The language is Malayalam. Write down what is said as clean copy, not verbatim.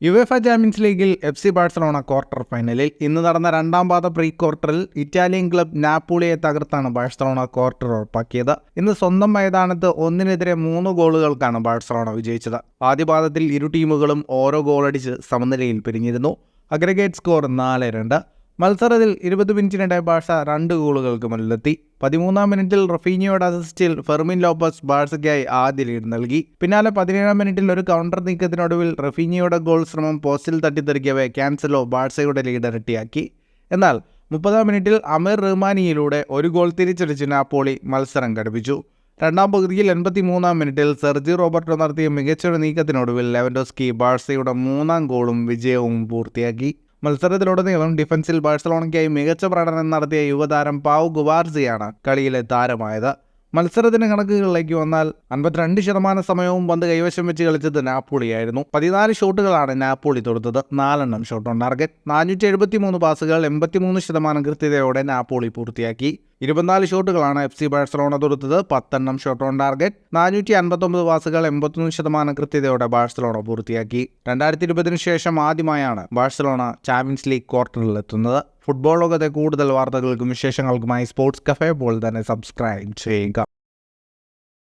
യുവേഫ ചാമ്പ്യൻസ് ലീഗിൽ FC ബാഴ്സലോണ ക്വാർട്ടർ ഫൈനലിൽ ഇന്ന് നടന്ന രണ്ടാം പാദ പ്രീ ക്വാർട്ടറിൽ ഇറ്റാലിയൻ ക്ലബ് നാപ്പോളിയെ തകർത്താണ് ബാഴ്സലോണ ക്വാർട്ടർ ഉറപ്പാക്കിയത്. ഇന്ന് സ്വന്തം മൈതാനത്ത് 1-3 ഗോളുകൾക്കാണ് ബാഴ്സലോണ വിജയിച്ചത്. ആദ്യ പാദത്തിൽ ഇരു ടീമുകളും ഓരോ ഗോളടിച്ച് സമനിലയിൽ പിരിഞ്ഞിരുന്നു. Aggregate score 4-2. മത്സരത്തിൽ 20 മിനിറ്റിനിടെ ബാഴ്സ 2 ഗോളുകൾക്ക് മുന്നിലെത്തി. 13-ാം മിനിറ്റിൽ റഫീഞ്ഞയുടെ അസിസ്റ്റിൽ ഫെർമിൻ ലോപ്പസ് ബാഴ്സയ്ക്കായി ആദ്യ ലീഡ് നൽകി. പിന്നാലെ 17-ാം മിനിറ്റിൽ ഒരു കൗണ്ടർ നീക്കത്തിനൊടുവിൽ റഫീഞ്ഞയുടെ ഗോൾ ശ്രമം പോസ്റ്റിൽ തട്ടിത്തെറിക്കവേ ക്യാൻസലോ ബാഴ്സയുടെ ലീഡ് ഇരട്ടിയാക്കി. എന്നാൽ 30-ാം മിനിറ്റിൽ അമീർ റഹ്മാനിയിലൂടെ ഒരു ഗോൾ തിരിച്ചടിച്ച് നാപ്പോളി മത്സരം കടുപ്പിച്ചു. രണ്ടാം പകുതിയിൽ 83-ാം മിനിറ്റിൽ സെർജി റോബർട്ടോ നടത്തിയ മികച്ചൊരു നീക്കത്തിനൊടുവിൽ ലെവൻഡോസ്കി ബാഴ്സയുടെ 3ാം ഗോളും വിജയവും പൂർത്തിയാക്കി. മത്സരത്തിലുടനീളം ഡിഫൻസിൽ ബാഴ്സലോണയ്ക്കായി മികച്ച പ്രകടനം നടത്തിയ യുവതാരം പാവു ഗുവാർസിയാണ് കളിയിലെ താരമായത്. മത്സരത്തിന്റെ കണക്കുകളിലേക്ക് വന്നാൽ 52% സമയവും പന്ത് കൈവശം വെച്ച് കളിച്ചത് നാപ്പോളിയായിരുന്നു. 14 ഷോട്ടുകളാണ് നാപ്പോളി തൊടുത്തത്, 4 ഷോട്ട് ഓൺ ടാർഗറ്റ്. 473 പാസുകൾ 83% കൃത്യതയോടെ നാപ്പോളി പൂർത്തിയാക്കി. 24 ഷോട്ടുകളാണ് FC ബാഴ്സലോണ തൊടുത്തത്, 10 ഷോട്ട് ഓൺ ടാർഗറ്റ്. 459 പാസുകൾ 81% കൃത്യതയോടെ ബാഴ്സലോണ പൂർത്തിയാക്കി. 2020 ശേഷം ആദ്യമായാണ് ബാഴ്സലോണ ചാമ്പ്യൻസ് ലീഗ് ക്വാർട്ടറിൽ എത്തുന്നത്. ഫുട്ബോൾ ലോകത്തെ കൂടുതൽ വാർത്തകൾക്കും വിശേഷങ്ങൾക്കുമായി സ്പോർട്സ് കഫേ പോലെ തന്നെ സബ്സ്ക്രൈബ് ചെയ്യുക.